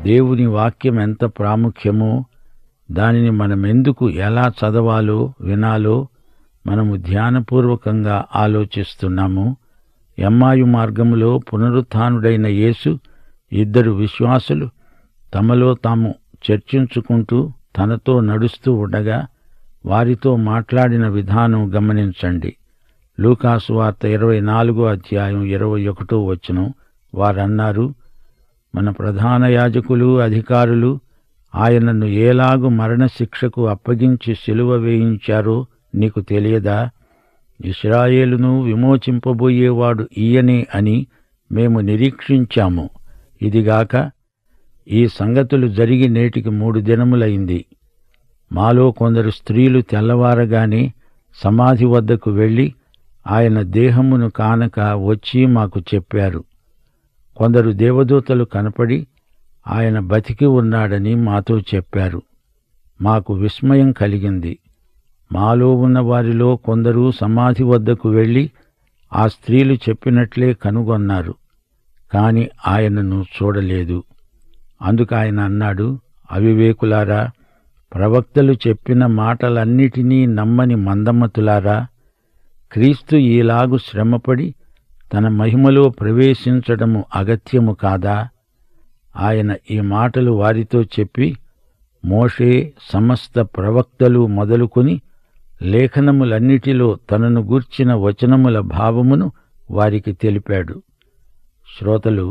దేవుని వాక్యం ఎంత ప్రాముఖ్యమో, దానిని మనమెందుకు ఎలా చదవాలో, వినాలో మనము ధ్యానపూర్వకంగా ఆలోచిస్తున్నాము. ఎమ్మాయు మార్గములో పునరుత్థానుడైన యేసు ఇద్దరు విశ్వాసులు తమలో తాము చర్చించుకుంటూ తనతో నడుస్తూ ఉండగా వారితో మాట్లాడిన విధానం గమనించండి. లూకాసు వార్త 24వ అధ్యాయం 21వ వచనం. వారన్నారు, మన ప్రధాన యాజకులు, అధికారులు ఆయనను ఏలాగు మరణశిక్షకు అప్పగించి సిలువ వేయించారో నీకు తెలియదా? ఇశ్రాయేలును విమోచింపబోయేవాడు ఈయనే అని మేము నిరీక్షించాము. ఇదిగాక ఈ సంగతులు జరిగి నేటికి 3 దినములైంది. మాలో కొందరు స్త్రీలు తెల్లవారగానే సమాధి వద్దకు వెళ్లి ఆయన దేహమును కానక వచ్చి మాకు చెప్పారు. కొందరు దేవదూతలు కనపడి ఆయన బతికి ఉన్నాడని మాతో చెప్పారు. మాకు విస్మయం కలిగింది. మాలో ఉన్న వారిలో కొందరు సమాధి వద్దకు వెళ్లి ఆ స్త్రీలు చెప్పినట్లే కనుగొన్నారు, కాని ఆయనను చూడలేదు. అందుకు ఆయన అన్నాడు, అవివేకులారా, ప్రవక్తలు చెప్పిన మాటలన్నిటినీ నమ్మని మందమతులారా, క్రీస్తు ఈలాగు శ్రమపడి తన మహిమలో ప్రవేశించడము అగత్యము కాదా? ఆయన ఈ మాటలు వారితో చెప్పి మోషే, సమస్త ప్రవక్తలు మొదలుకొని లేఖనములన్నిటిలో తనను గూర్చిన వచనముల భావమును వారికి తెలిపాడు. శ్రోతలు,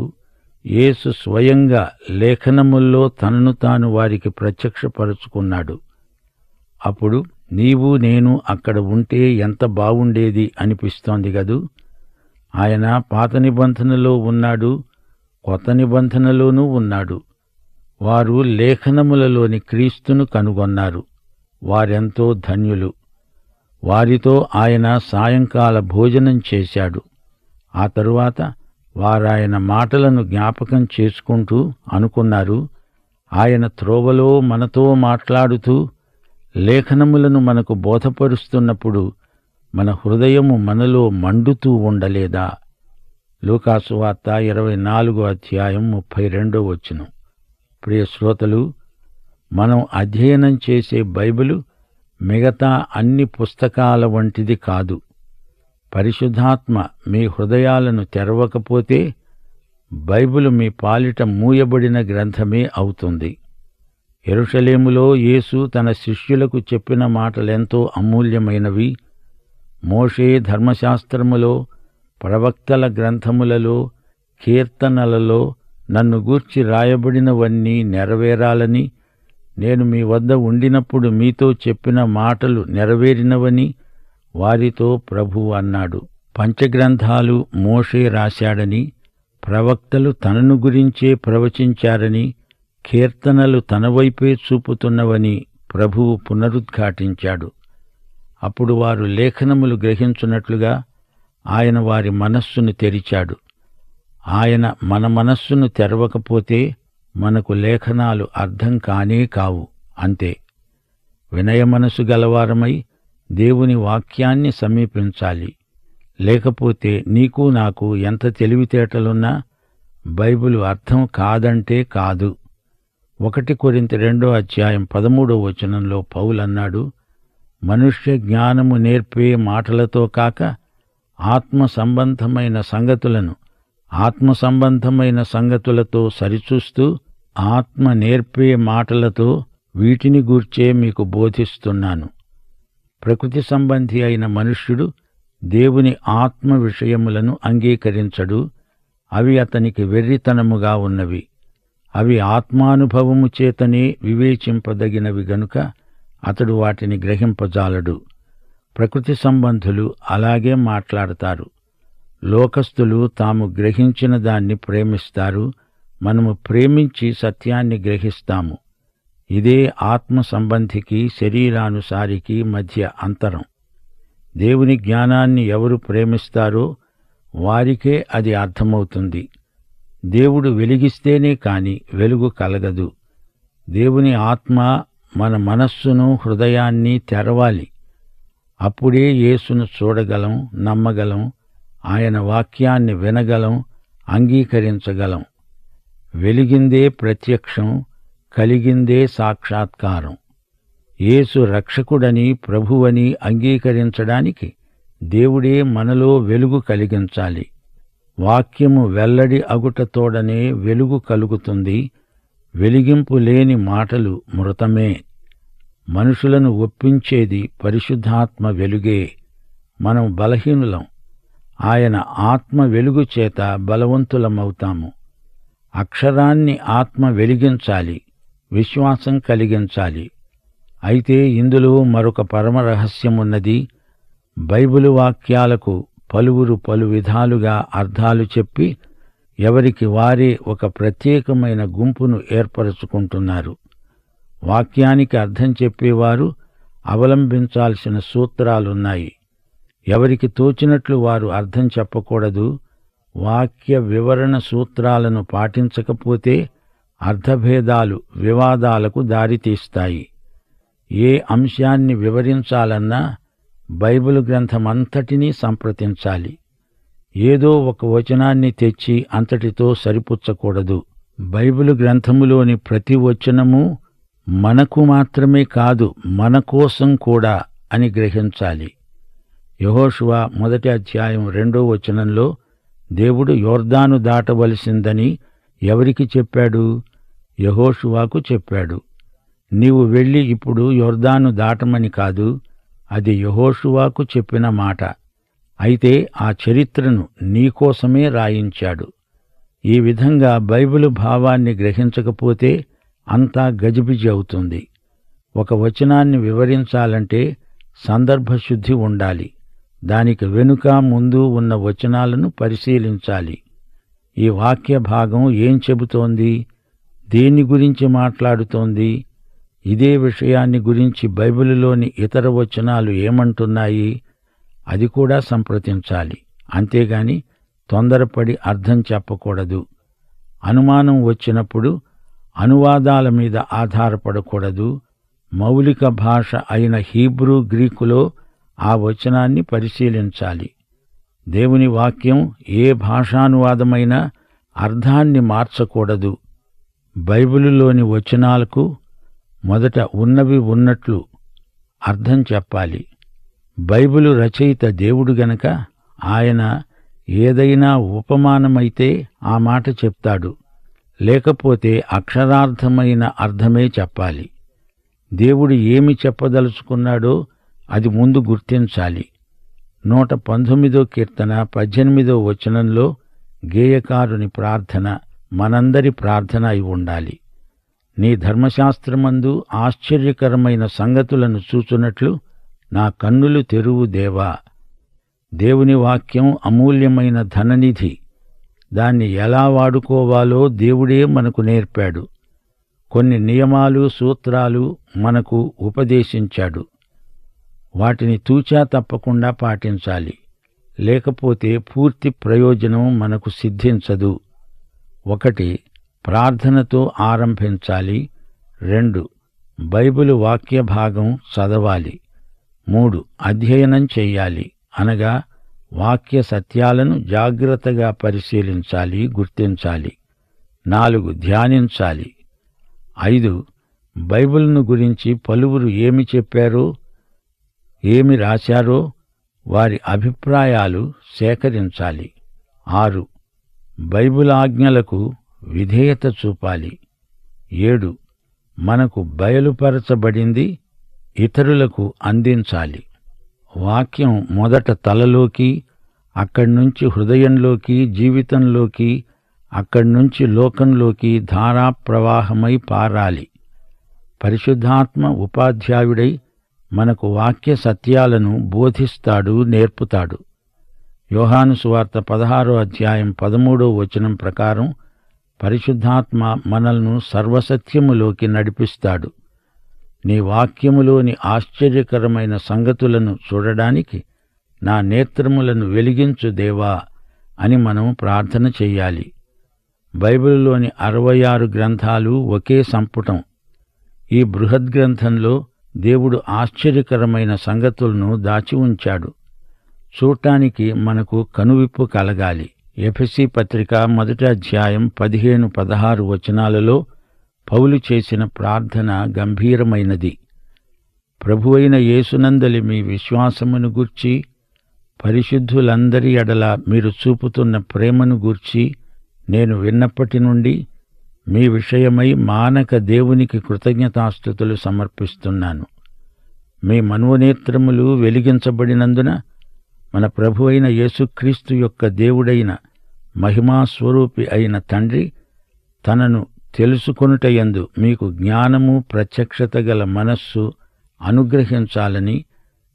యేసు స్వయంగా లేఖనముల్లో తనను తాను వారికి ప్రత్యక్షపరుచుకున్నాడు. అప్పుడు నీవు నేను అక్కడ ఉంటే ఎంత బావుండేది అనిపిస్తోంది గదూ. ఆయన పాత నిబంధనలో ఉన్నాడు, కొత్త నిబంధనలోనూ ఉన్నాడు. వారు లేఖనములలోని క్రీస్తును కనుగొన్నారు. వారెంతో ధన్యులు. వారితో ఆయన సాయంకాల భోజనం చేశాడు. ఆ తరువాత వారాయన మాటలను జ్ఞాపకం చేసుకుంటూ అనుకున్నారు, ఆయన త్రోవలో మనతో మాట్లాడుతూ లేఖనములను మనకు బోధపరుస్తున్నప్పుడు మన హృదయము మనలో మండుతూ ఉండలేదా? లూకాసు వార్త 24వ అధ్యాయం 32వ వచనం. ప్రియ శ్రోతలు, మనం అధ్యయనం చేసే బైబిలు మిగతా అన్ని పుస్తకాల వంటిది కాదు. పరిశుద్ధాత్మ మీ హృదయాలను తెరవకపోతే బైబిలు మీ పాలిట మూయబడిన గ్రంథమే అవుతుంది. యెరూషలేములో యేసు తన శిష్యులకు చెప్పిన మాటలెంతో అమూల్యమైనవి. మోషే ధర్మశాస్త్రములో, ప్రవక్తల గ్రంథములలో, కీర్తనలలో నన్ను గూర్చి రాయబడినవన్నీ నెరవేరాలని, నేను మీ వద్ద ఉండినప్పుడు మీతో చెప్పిన మాటలు నెరవేరినవని వారితో ప్రభువు అన్నాడు. పంచగ్రంథాలు మోషే రాశాడని, ప్రవక్తలు తనను గురించే ప్రవచించారని, కీర్తనలు తన వైపే చూపుతున్నవని ప్రభువు పునరుద్ఘాటించాడు. అప్పుడు వారు లేఖనములు గ్రహించున్నట్లుగా ఆయన వారి మనస్సును తెరిచాడు. ఆయన మన మనస్సును తెరవకపోతే మనకు లేఖనాలు అర్థం కానే కావు. అంతే. వినయ మనసు గలవారమై దేవుని వాక్యాన్ని సమీపించాలి. లేకపోతే నీకు నాకు ఎంత తెలివితేటలున్నా బైబిలు అర్థం కాదంటే కాదు. 1 కొరింథీ 2వ అధ్యాయం 13వ వచనంలో పౌలన్నాడు, మనుష్య జ్ఞానము నేర్పే మాటలతో కాక ఆత్మ సంబంధమైన సంగతులను ఆత్మ సంబంధమైన సంగతులతో సరిచూస్తూ ఆత్మ నేర్పే మాటలతో వీటిని గూర్చే మీకు బోధిస్తున్నాను. ప్రకృతి సంబంధి అయిన మనుష్యుడు దేవుని ఆత్మ విషయములను అంగీకరించడు. అవి అతనికి వెర్రితనముగా ఉన్నవి. అవి ఆత్మానుభవము చేతనే వివేచింపదగినవి గనుక అతడు వాటిని గ్రహింపజాలడు. ప్రకృతి సంబంధులు అలాగే మాట్లాడతారు. లోకస్తులు తాము గ్రహించిన దాన్ని ప్రేమిస్తారు. మనము ప్రేమించి సత్యాన్ని గ్రహిస్తాము. ఇదే ఆత్మ సంబంధికి, శరీరానుసారికి మధ్య అంతరం. దేవుని జ్ఞానాన్ని ఎవరు ప్రేమిస్తారో వారికే అది అర్థమవుతుంది. దేవుడు వెలిగిస్తేనే కాని వెలుగు కలగదు. దేవుని ఆత్మ మన మనస్సును, హృదయాన్ని తెరవాలి. అప్పుడే యేసును చూడగలం, నమ్మగలం, ఆయన వాక్యాన్ని వినగలం, అంగీకరించగలం. వెలిగిందే ప్రత్యక్షం, కలిగిందే సాక్షాత్కారం. యేసు రక్షకుడని, ప్రభువని అంగీకరించడానికి దేవుడే మనలో వెలుగు కలిగించాలి. వాక్యము వెల్లడి అగుటతోడనే వెలుగు కలుగుతుంది. వెలిగింపు లేని మాటలు మృతమే. మనుషులను ఒప్పించేది పరిశుద్ధాత్మ వెలుగే. మనం బలహీనులం. ఆయన ఆత్మ వెలుగు చేత బలవంతులమవుతాము. అక్షరాన్ని ఆత్మ వెలిగించాలి, విశ్వాసం కలిగించాలి. అయితే ఇందులో మరొక పరమరహస్యమున్నది. బైబిలు వాక్యాలకు పలువురు పలు విధాలుగా అర్థాలు చెప్పి ఎవరికి వారే ఒక ప్రత్యేకమైన గుంపును ఏర్పరచుకుంటున్నారు. వాక్యానికి అర్థం చెప్పేవారు అవలంబించాల్సిన సూత్రాలున్నాయి. ఎవరికి తోచినట్లు వారు అర్థం చెప్పకూడదు. వాక్య వివరణ సూత్రాలను పాటించకపోతే అర్థభేదాలు, వివాదాలకు దారితీస్తాయి. ఏ అంశాన్ని వివరించాలన్నా బైబిలు గ్రంథమంతటినీ సంప్రదించాలి. ఏదో ఒక వచనాన్ని తెచ్చి అంతటితో సరిపుచ్చకూడదు. బైబిలు గ్రంథములోని ప్రతి వచనము మనకు మాత్రమే కాదు, మన కోసం కూడా అని గ్రహించాలి. యెహోషువ 1 అధ్యాయం 2వ వచనంలో దేవుడు యొర్దాను దాటవలసిందని ఎవరికి చెప్పాడు? యెహోషువకు చెప్పాడు. నీవు వెళ్ళి ఇప్పుడు యొర్దాను దాటమని కాదు, అది యెహోషువకు చెప్పిన మాట. అయితే ఆ చరిత్రను నీకోసమే రాయించాడు. ఈ విధంగా బైబిలు భావాన్ని గ్రహించకపోతే అంతా గజిబిజి అవుతుంది. ఒక వచనాన్ని వివరించాలంటే సందర్భశుద్ధి ఉండాలి. దానికి వెనుక ముందు ఉన్న వచనాలను పరిశీలించాలి. ఈ వాక్య భాగం ఏం చెబుతోంది? దేని గురించి మాట్లాడుతోంది? ఇదే విషయాన్ని గురించి బైబిలులోని ఇతర వచనాలు ఏమంటున్నాయి? అది కూడా సంప్రదించాలి. అంతేగాని తొందరపడి అర్థం చెప్పకూడదు. అనుమానం వచ్చినప్పుడు అనువాదాల మీద ఆధారపడకూడదు. మౌలిక భాష అయిన హీబ్రూ, గ్రీకులో ఆ వచనాన్ని పరిశీలించాలి. దేవుని వాక్యం ఏ భాషానువాదమైనా అర్థాన్ని మార్చకూడదు. బైబిలులోని వచనాలకు మొదట ఉన్నవి ఉన్నట్లు అర్థం చెప్పాలి. బైబిలు రచయిత దేవుడు గనక ఆయన ఏదైనా ఉపమానమైతే ఆ మాట చెప్తాడు. లేకపోతే అక్షరార్థమైన అర్థమే చెప్పాలి. దేవుడు ఏమి చెప్పదలుచుకున్నాడో అది ముందు గుర్తించాలి. 119వ కీర్తన 18వ వచనంలో గేయకారుని ప్రార్థన మనందరి ప్రార్థన అయి ఉండాలి. నీ ధర్మశాస్త్రమందు ఆశ్చర్యకరమైన సంగతులను చూచున్నట్లు నా కన్నులు తెరువు దేవా. దేవుని వాక్యం అమూల్యమైన ధననిధి. దాన్ని ఎలా వాడుకోవాలో దేవుడే మనకు నేర్పాడు. కొన్ని నియమాలు, సూత్రాలు మనకు ఉపదేశించాడు. వాటిని తూచా తప్పకుండా పాటించాలి. లేకపోతే పూర్తి ప్రయోజనం మనకు సిద్ధించదు. 1 ప్రార్థనతో ఆరంభించాలి. 2 బైబిలు వాక్య భాగం చదవాలి. 3 అధ్యయనం చెయ్యాలి. అనగా వాక్య సత్యాలను జాగ్రత్తగా పరిశీలించాలి, గుర్తించాలి. 4 ధ్యానించాలి. 5 బైబిల్ను గురించి పలువురు ఏమి చెప్పారో, ఏమి రాశారో వారి అభిప్రాయాలు సేకరించాలి. 6 బైబిల్ ఆజ్ఞలకు విధేయత చూపాలి. 7 మనకు బయలుపరచబడింది ఇతరులకు అందించాలి. వాక్యం మొదట తలలోకి, అక్కడ్నుంచి హృదయంలోకి, జీవితంలోకి, అక్కడ్నుంచి లోకంలోకి ధారాప్రవాహమై పారాలి. పరిశుద్ధాత్మ ఉపాధ్యాయుడై మనకు వాక్య సత్యాలను బోధిస్తాడు, నేర్పుతాడు. యోహాను సువార్త 16వ అధ్యాయం 13వ వచనం ప్రకారం పరిశుద్ధాత్మ మనల్ని సర్వసత్యములోకి నడిపిస్తాడు. నీ వాక్యములోని ఆశ్చర్యకరమైన సంగతులను చూడడానికి నా నేత్రములను వెలిగించు దేవా అని మనం ప్రార్థన చెయ్యాలి. బైబిలులోని 66 గ్రంథాలు ఒకే సంపుటం. ఈ బృహద్గ్రంథంలో దేవుడు ఆశ్చర్యకరమైన సంగతులను దాచి ఉంచాడు. చూడటానికి మనకు కనువిప్పు కలగాలి. ఎఫెసీ పత్రిక 1వ అధ్యాయం 15-16 వచనాలలో పౌలు చేసిన ప్రార్థన గంభీరమైనది. ప్రభువైన యేసునందలి మీ విశ్వాసమును గూర్చి, పరిశుద్ధులందరి ఎడల మీరు చూపుతున్న ప్రేమను గూర్చి నేను విన్నప్పటి నుండి మీ విషయమై మానక దేవునికి కృతజ్ఞతాస్తుతులు సమర్పిస్తున్నాను. మీ మనోనేత్రములు వెలిగించబడినందున మన ప్రభువైన యేసుక్రీస్తు యొక్క దేవుడైన మహిమాస్వరూపి అయిన తండ్రి తనను తెలుసుకొనుటయందు మీకు జ్ఞానము ప్రత్యక్షత గల మనస్సు అనుగ్రహించాలని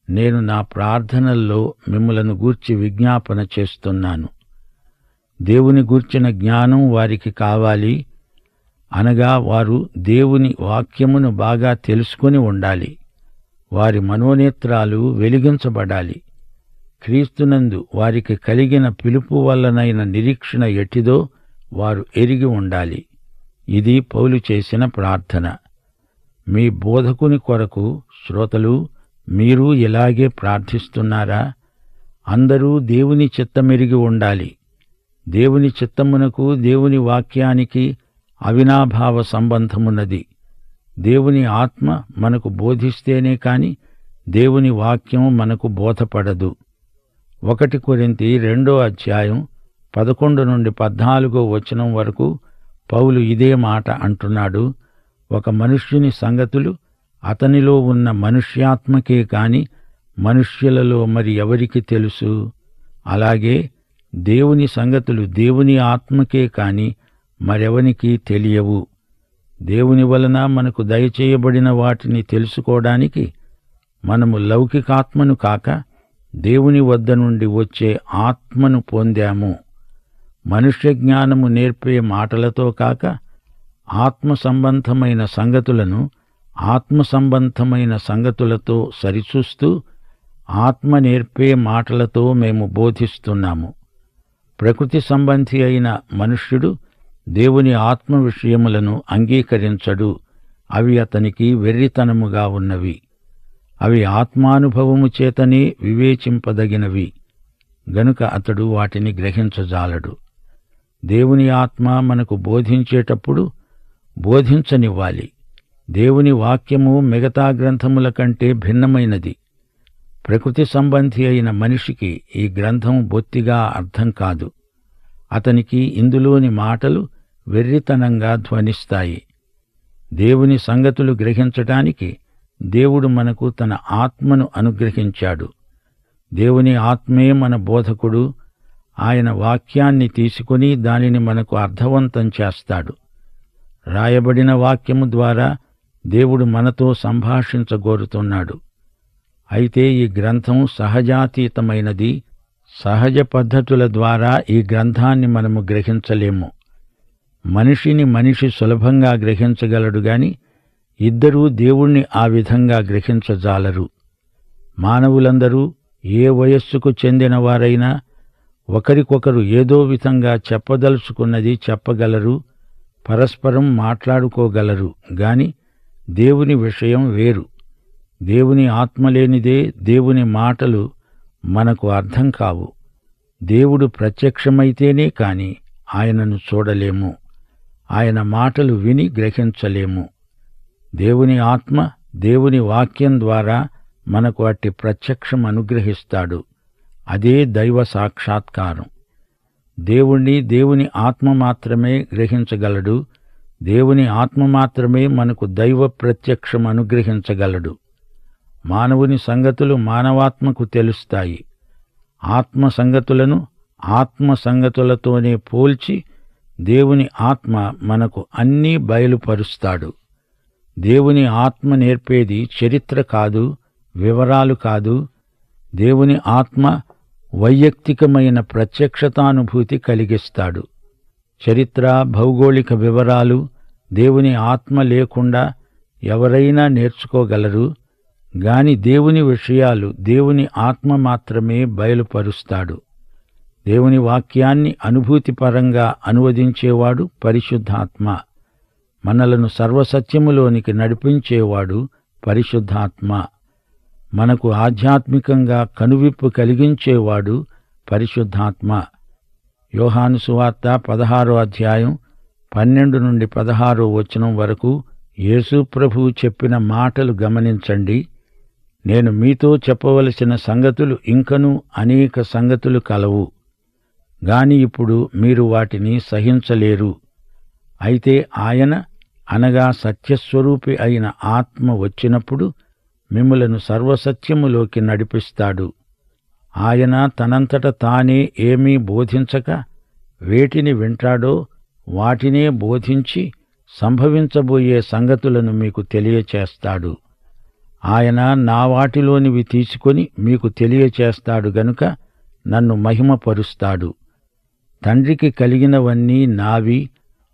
నేను నా ప్రార్థనల్లో మిమ్ములను గూర్చి విజ్ఞాపన చేస్తున్నాను. దేవుని గూర్చిన జ్ఞానం వారికి కావాలి, అనగా వారు దేవుని వాక్యమును బాగా తెలుసుకొని ఉండాలి. వారి మనోనేత్రాలు వెలిగించబడాలి. క్రీస్తునందు వారికి కలిగిన పిలుపు వల్లనైన నిరీక్షణ ఎట్టిదో వారు ఎరిగి ఉండాలి. ఇది పౌలు చేసిన ప్రార్థన. మీ బోధకుని కొరకు శ్రోతలు మీరు ఇలాగే ప్రార్థిస్తున్నారా? అందరూ దేవుని చిత్తమెరిగి ఉండాలి. దేవుని చిత్తమునకు దేవుని వాక్యానికి అవినాభావ సంబంధమున్నది. దేవుని ఆత్మ మనకు బోధిస్తేనే కాని దేవుని వాక్యం మనకు బోధపడదు. 1 కొరింథీ 2వ అధ్యాయం 11-14 వచనం వరకు పౌలు ఇదే మాట అంటున్నాడు. ఒక మనుష్యుని సంగతులు అతనిలో ఉన్న మనుష్యాత్మకే కాని మనుష్యులలో మరి ఎవరికి తెలుసు? అలాగే దేవుని సంగతులు దేవుని ఆత్మకే కాని మరెవనికి తెలియవు. దేవుని వలన మనకు దయచేయబడిన వాటిని తెలుసుకోవడానికి మనము లౌకికాత్మను కాక దేవుని వద్ద నుండి వచ్చే ఆత్మను పొందాము. మనుష్య జ్ఞానము నేర్పే మాటలతో కాక ఆత్మ సంబంధమైన సంగతులను ఆత్మ సంబంధమైన సంగతులతో సరిచూస్తూ ఆత్మ నేర్పే మాటలతో మేము బోధిస్తున్నాము. ప్రకృతి సంబంధి అయిన మనుష్యుడు దేవుని ఆత్మ విషయములను అంగీకరించడు. అవి అతనికి వెర్రితనముగా ఉన్నవి. అవి ఆత్మానుభవము చేతనే వివేచింపదగినవి గనుక అతడు వాటిని గ్రహించజాలడు. దేవుని ఆత్మ మనకు బోధించేటప్పుడు బోధించనివ్వాలి. దేవుని వాక్యము మిగతా గ్రంథముల కంటే భిన్నమైనది. ప్రకృతి సంబంధి అయిన మనిషికి ఈ గ్రంథం బొత్తిగా అర్థం కాదు. అతనికి ఇందులోని మాటలు వెర్రితనంగా ధ్వనిస్తాయి. దేవుని సంగతులు గ్రహించటానికి దేవుడు మనకు తన ఆత్మను అనుగ్రహించాడు. దేవుని ఆత్మే మన బోధకుడు. ఆయన వాక్యాన్ని తీసుకుని దానిని మనకు అర్థవంతం చేస్తాడు. రాయబడిన వాక్యము ద్వారా దేవుడు మనతో సంభాషించగోరుతున్నాడు. అయితే ఈ గ్రంథం సహజాతీతమైనది. సహజ పద్ధతుల ద్వారా ఈ గ్రంథాన్ని మనము గ్రహించలేము. మనిషిని మనిషి సులభంగా గ్రహించగలడు గాని ఇద్దరూ దేవుణ్ణి ఆ విధంగా గ్రహించజాలరు. మానవులందరూ ఏ వయస్సుకు చెందినవారైనా ఒకరికొకరు ఏదో విధంగా చెప్పదలుచుకున్నది చెప్పగలరు, పరస్పరం మాట్లాడుకోగలరు గాని దేవుని విషయం వేరు. దేవుని ఆత్మలేనిదే దేవుని మాటలు మనకు అర్థం కావు. దేవుడు ప్రత్యక్షమైతేనే కాని ఆయనను చూడలేము. ఆయన మాటలు విని గ్రహించలేము. దేవుని ఆత్మ దేవుని వాక్యం ద్వారా మనకు అట్టి ప్రత్యక్షం అనుగ్రహిస్తాడు. అదే దైవ సాక్షాత్కారం. దేవుణ్ణి దేవుని ఆత్మ మాత్రమే గ్రహించగలడు. దేవుని ఆత్మ మాత్రమే మనకు దైవ ప్రత్యక్షం అనుగ్రహించగలడు. మానవుని సంగతులు మానవాత్మకు తెలుస్తాయి. ఆత్మ సంగతులను ఆత్మ సంగతులతోనే పోల్చి దేవుని ఆత్మ మనకు అన్నీ బయలుపరుస్తాడు. దేవుని ఆత్మ నేర్పేది చరిత్ర కాదు, వివరాలు కాదు. దేవుని ఆత్మ వైయక్తికమైన ప్రత్యక్షతానుభూతి కలిగిస్తాడు. చరిత్ర, భౌగోళిక వివరాలు దేవుని ఆత్మ లేకుండా ఎవరైనా నేర్చుకోగలరు గాని దేవుని విషయాలు దేవుని ఆత్మ మాత్రమే బయలుపరుస్తాడు. దేవుని వాక్యాన్ని అనుభూతిపరంగా అనువదించేవాడు పరిశుద్ధాత్మ. మనలను సర్వసత్యములోనికి నడిపించేవాడు పరిశుద్ధాత్మ. మనకు ఆధ్యాత్మికంగా కనువిప్పు కలిగించేవాడు పరిశుద్ధాత్మ. యోహాను సువార్త 16వ అధ్యాయం 12 నుండి 16వ వచనం వరకు యేసు ప్రభువు చెప్పిన మాటలు గమనించండి. నేను మీతో చెప్పవలసిన సంగతులు ఇంకనూ అనేక సంగతులు కలవు, గాని ఇప్పుడు మీరు వాటిని సహించలేరు. అయితే ఆయన అనగా సత్యస్వరూపి అయిన ఆత్మ వచ్చినప్పుడు మిమ్ములను సర్వసత్యములోకి నడిపిస్తాడు. ఆయన తనంతట తానే ఏమీ బోధించక వేటిని వింటాడో వాటినే బోధించి సంభవించబోయే సంగతులను మీకు తెలియచేస్తాడు. ఆయన నా వాటిలోనివి తీసుకొని మీకు తెలియచేస్తాడు గనుక నన్ను మహిమపరుస్తాడు. తండ్రికి కలిగినవన్నీ నావి,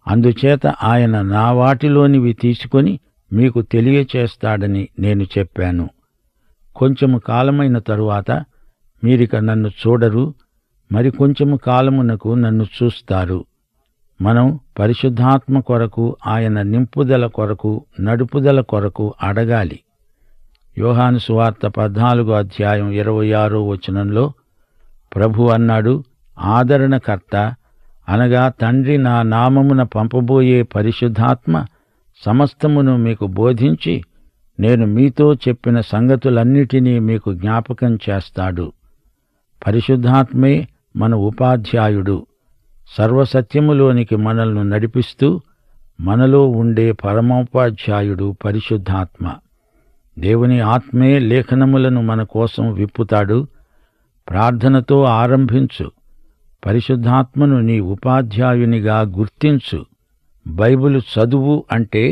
అందుచేత ఆయన నా వాటిలోనివి తీసుకొని మీకు తెలియచేస్తాడని నేను చెప్పాను. కొంచెము కాలమైన తరువాత మీరిక నన్ను చూడరు, మరికొంచెము కాలమునకు నన్ను చూస్తారు. మనం పరిశుద్ధాత్మ కొరకు, ఆయన నింపుదల కొరకు, నడుపుదల కొరకు అడగాలి. యోహాను సువార్త 14వ అధ్యాయం 26వ వచనంలో ప్రభు అన్నాడు, ఆదరణకర్త అనగా తండ్రి నా నామమున పంపబోయే పరిశుద్ధాత్మ సమస్తమును మీకు బోధించి నేను మీతో చెప్పిన సంగతులన్నిటినీ మీకు జ్ఞాపకం చేస్తాడు. పరిశుద్ధాత్మే మన ఉపాధ్యాయుడు. సర్వసత్యములోనికి మనల్ని నడిపిస్తూ మనలో ఉండే పరమోపాధ్యాయుడు పరిశుద్ధాత్మ. దేవుని ఆత్మే లేఖనములను మన కోసం విప్పుతాడు. ప్రార్థనతో ఆరంభించు. పరిశుద్ధాత్మను నీ ఉపాధ్యాయునిగా గుర్తించు. బైబిలు చదువు అంటే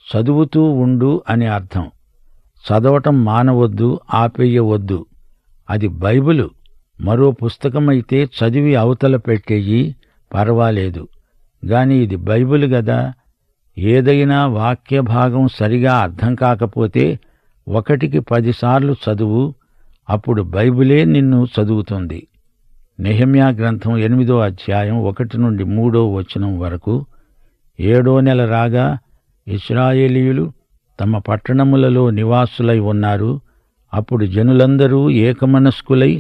చదువుతూ ఉండు అని అర్థం. చదవటం మానవద్దు, ఆపేయవద్దు. అది బైబిలు. మరో పుస్తకమైతే చదివి అవతల పెట్టేయి, పర్వాలేదు. గాని ఇది బైబిల్ గదా. ఏదైనా వాక్య భాగం సరిగా అర్థం కాకపోతే 1కి 10 సార్లు చదువు, అప్పుడు బైబిలే నిన్ను చదువుతుంది. నెహెమ్యా గ్రంథం 8వ అధ్యాయం 1 నుండి 3వ వచనం వరకు. 7వ నెల రాగా ఇశ్రాయేలీయులు తమ పట్టణములలో నివాసులై ఉన్నారు. అప్పుడు జనులందరూ ఏకమనస్కులై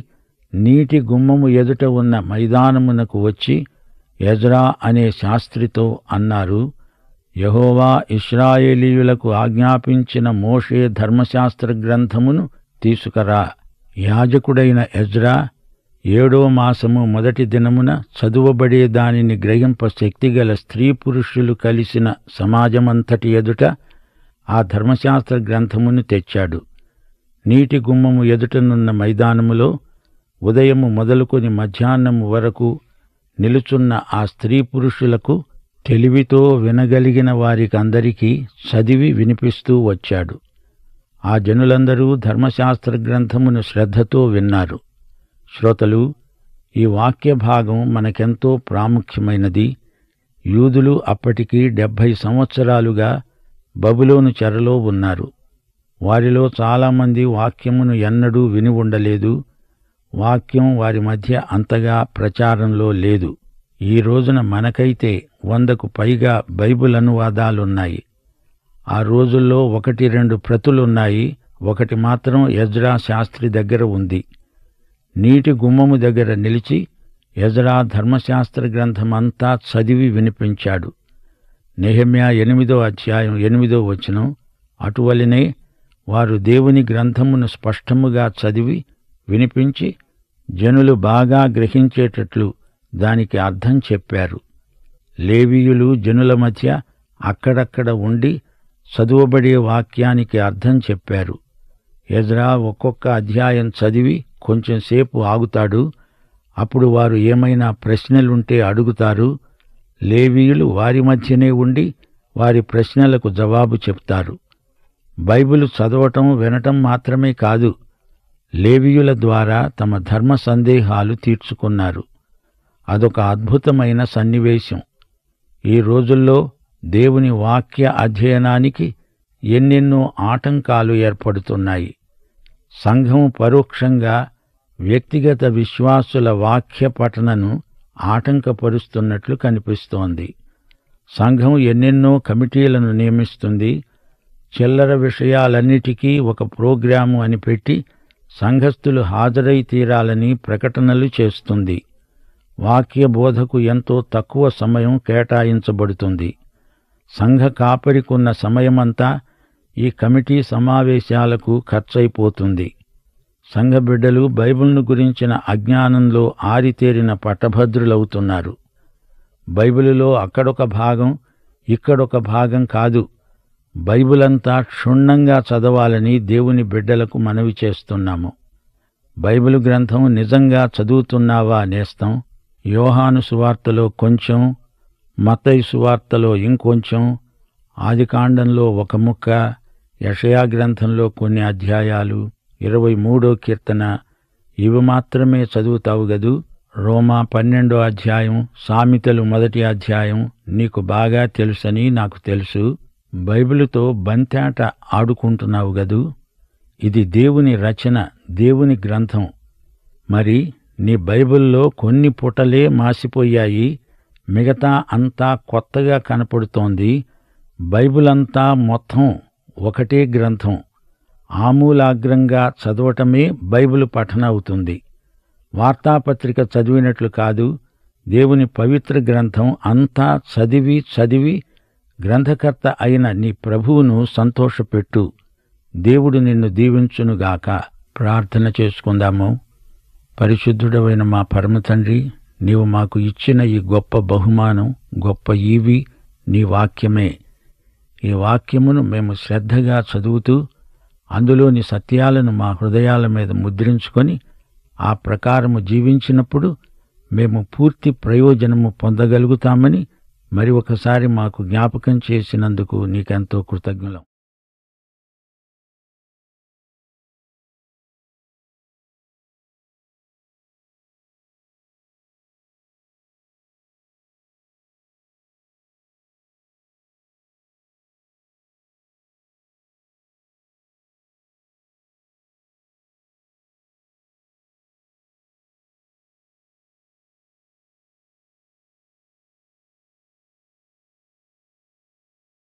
నీటి గుమ్మము ఎదుట ఉన్న మైదానమునకు వచ్చి ఎజ్రా అనే శాస్త్రితో అన్నారు, యెహోవా ఇశ్రాయేలీయులకు ఆజ్ఞాపించిన మోషే ధర్మశాస్త్ర గ్రంథమును తీసుకురా. యాజకుడైన ఎజ్రా 7వ మాసము మొదటి దినమున చదువబడే దానిని గ్రహింప శక్తిగల స్త్రీ పురుషులు కలిసిన సమాజమంతటి ఎదుట ఆ ధర్మశాస్త్ర గ్రంథమును తెచ్చాడు. నీటి గుమ్మము ఎదుటనున్న మైదానములో ఉదయము మొదలుకొని మధ్యాహ్నము వరకు నిలుచున్న ఆ స్త్రీ పురుషులకు తెలివితో వినగలిగిన వారికందరికీ చదివి వినిపిస్తూ వచ్చాడు. ఆ జనులందరూ ధర్మశాస్త్ర గ్రంథమును శ్రద్ధతో విన్నారు. శ్రోతలు, ఈ వాక్య భాగం మనకెంతో ప్రాముఖ్యమైనది. యూదులు అప్పటికి 70 సంవత్సరాలుగా బబులోను చెరలో ఉన్నారు. వారిలో చాలామంది వాక్యమును ఎన్నడూ విని ఉండలేదు. వాక్యం వారి మధ్య అంతగా ప్రచారంలో లేదు. ఈ రోజున మనకైతే 100కు పైగా బైబిల్ అనువాదాలున్నాయి. ఆ రోజుల్లో 1-2 ప్రతులున్నాయి. ఒకటి మాత్రం ఎజ్రా శాస్త్రి దగ్గర ఉంది. నీటి గుమ్మము దగ్గర నిలిచి ఎజ్రా ధర్మశాస్త్ర గ్రంథమంతా చదివి వినిపించాడు. నెహెమ్యా 8వ అధ్యాయం 8వ వచనం. అటువలనే వారు దేవుని గ్రంథమును స్పష్టముగా చదివి వినిపించి జనులు బాగా గ్రహించేటట్లు దానికి అర్థం చెప్పారు. లేవీయులు జనుల మధ్య అక్కడక్కడ ఉండి చదువబడే వాక్యానికి అర్థం చెప్పారు. ఎజ్రా ఒక్కొక్క అధ్యాయం చదివి కొంచెంసేపు ఆగుతాడు. అప్పుడు వారు ఏమైనా ప్రశ్నలుంటే అడుగుతారు. లేవీయులు వారి మధ్యనే ఉండి వారి ప్రశ్నలకు జవాబు చెప్తారు. బైబిలు చదవటం వినటం మాత్రమే కాదు, లేవీయుల ద్వారా తమ ధర్మ సందేహాలు తీర్చుకున్నారు. అదొక అద్భుతమైన సన్నివేశం. ఈ రోజుల్లో దేవుని వాక్య అధ్యయనానికి ఎన్నెన్నో ఆటంకాలు ఏర్పడుతున్నాయి. సంఘం పరోక్షంగా వ్యక్తిగత విశ్వాసుల వాక్య పఠనను ఆటంకపరుస్తున్నట్లు కనిపిస్తోంది. సంఘం ఎన్నెన్నో కమిటీలను నియమిస్తుంది. చిల్లర విషయాలన్నిటికీ ఒక ప్రోగ్రాము అని పెట్టి సంఘస్థులు హాజరై తీరాలని ప్రకటనలు చేస్తుంది. వాక్య బోధకు ఎంతో తక్కువ సమయం కేటాయించబడుతుంది. సంఘ కాపరికున్న సమయమంతా ఈ కమిటీ సమావేశాలకు ఖర్చయిపోతుంది. సంఘ బిడ్డలు బైబిల్ను గురించిన అజ్ఞానంలో ఆరితేరిన పట్టభద్రులవుతున్నారు. బైబిలులో అక్కడొక భాగం, ఇక్కడొక భాగం కాదు, బైబిలంతా క్షుణ్ణంగా చదవాలని దేవుని బిడ్డలకు మనవి చేస్తున్నాము. బైబిలు గ్రంథం నిజంగా చదువుతున్నావా నేస్తం? యోహాను సువార్తలో కొంచెం, మత్తయి సువార్తలో ఇంకొంచెం, ఆదికాండంలో ఒక ముక్క, యెషయా గ్రంథంలో కొన్ని అధ్యాయాలు, 23వ కీర్తన, ఇవి మాత్రమే చదువుతావు గదూ? రోమా 12వ అధ్యాయం, సామెతలు 1వ అధ్యాయం నీకు బాగా తెలుసని నాకు తెలుసు. బైబిలుతో బంతాట ఆడుకుంటున్నావు గదూ? ఇది దేవుని రచన, దేవుని గ్రంథం. మరి నీ బైబిల్లో కొన్ని పుటలే మాసిపోయాయి, మిగతా అంతా కొత్తగా కనపడుతోంది. బైబిలంతా మొత్తం ఒకటే గ్రంథం. ఆమూలాగ్రంగా చదవటమే బైబిలు పఠన అవుతుంది. వార్తాపత్రిక చదివినట్లు కాదు, దేవుని పవిత్ర గ్రంథం అంతా చదివి చదివి గ్రంథకర్త అయిన నీ ప్రభువును సంతోషపెట్టు. దేవుడు నిన్ను దీవించునుగాక. ప్రార్థన చేసుకుందాము. పరిశుద్ధుడవైన మా పరమతండ్రి, నీవు మాకు ఇచ్చిన ఈ గొప్ప బహుమానం, గొప్ప ఈవి నీ వాక్యమే. ఈ వాక్యమును మేము శ్రద్ధగా చదువుతూ అందులోని సత్యాలను మా హృదయాల మీద ముద్రించుకొని ఆ ప్రకారము జీవించినప్పుడు మేము పూర్తి ప్రయోజనము పొందగలుగుతామని మరి ఒకసారి మాకు జ్ఞాపకం చేసినందుకు నీకెంతో కృతజ్ఞులం.